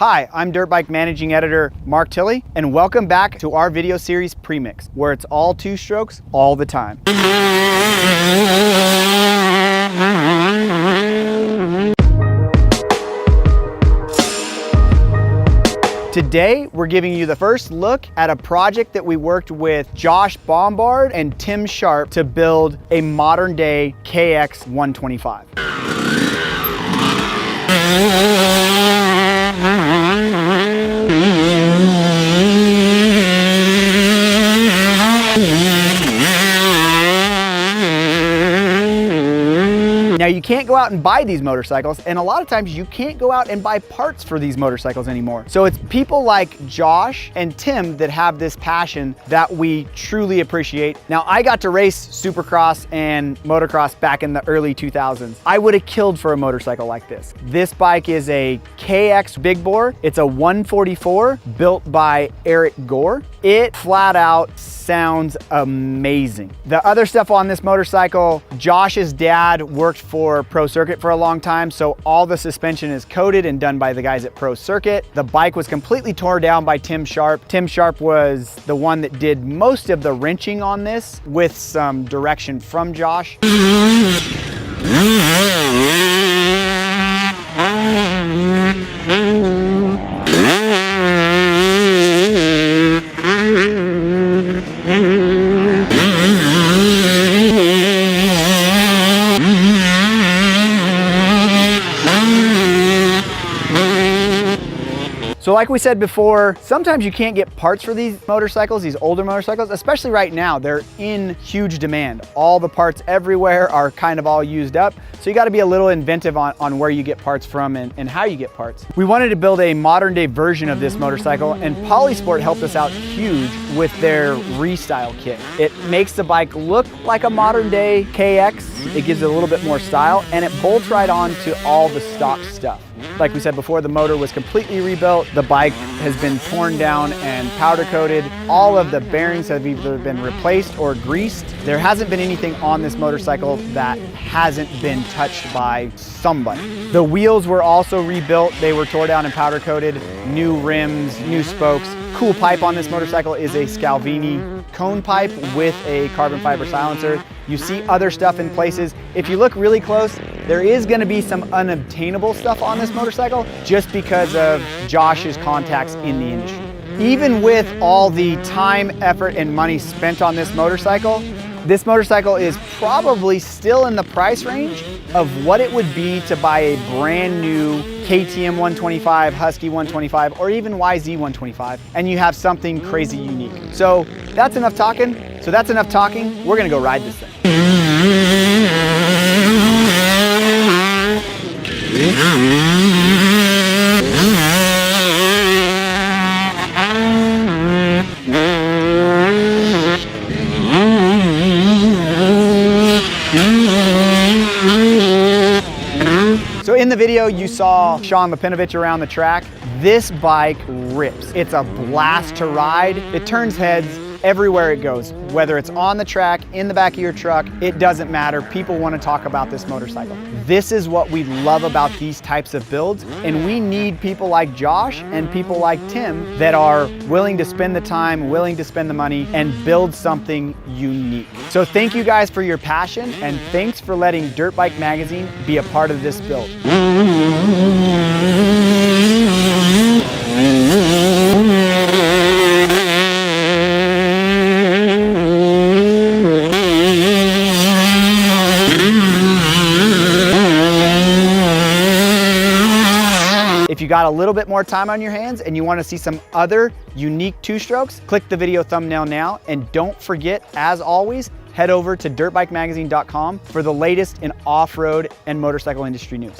Hi, I'm Dirt Bike Managing Editor Mark Tilley, and welcome back to our video series Premix, where it's all two strokes all the time. Today, we're giving you the first look at a project that we worked with Josh Bombard and Tim Sharp to build a modern day KX125. Now you can't go out and buy these motorcycles, and a lot of times you can't go out and buy parts for these motorcycles anymore. So it's people like Josh and Tim that have this passion that we truly appreciate. Now I got to race Supercross and motocross back in the early 2000s. I would have killed for a motorcycle like this. This bike is a KX Big Bore. It's a 144 built by Eric Gore. It flat out sounds amazing. The other stuff on this motorcycle, Josh's dad worked for Pro Circuit for a long time, so all the suspension is coated and done by the guys at Pro Circuit. The bike was completely torn down by Tim Sharp. Tim Sharp was the one that did most of the wrenching on this with some direction from Josh. So like we said before, sometimes you can't get parts for these motorcycles, these older motorcycles, especially right now. They're in huge demand. All the parts everywhere are kind of all used up. So you gotta be a little inventive on where you get parts from and how you get parts. We wanted to build a modern day version of this motorcycle, and Polysport helped us out huge with their Restyle kit. It makes the bike look like a modern day KX. It gives it a little bit more style, and it bolts right on to all the stock stuff. Like we said before, the motor was completely rebuilt. The bike has been torn down and powder coated. All of the bearings have either been replaced or greased. There hasn't been anything on this motorcycle that hasn't been touched by somebody. The wheels were also rebuilt. They were torn down and powder coated. New rims, new spokes. Cool pipe on this motorcycle is a Scalvini cone pipe with a carbon fiber silencer. You see other stuff in places. If you look really close, there is gonna be some unobtainable stuff on this motorcycle just because of Josh's contacts in the industry. Even with all the time, effort, and money spent on this motorcycle is probably still in the price range of what it would be to buy a brand new KTM 125, Husky 125, or even YZ 125, and you have something crazy unique. So that's enough talking. We're gonna go ride this thing. So in the video, you saw Sean Lapinovich around the track. This bike rips. It's a blast to ride. It turns heads everywhere it goes, whether it's on the track, in the back of your truck, it doesn't matter. People want to talk about this motorcycle. This is what we love about these types of builds, and we need people like Josh and people like Tim that are willing to spend the time, willing to spend the money, and build something unique. So thank you guys for your passion, and thanks for letting Dirt Bike Magazine be a part of this build. If you got a little bit more time on your hands and you want to see some other unique two-strokes, click the video thumbnail now, and don't forget, as always, head over to dirtbikemagazine.com for the latest in off-road and motorcycle industry news.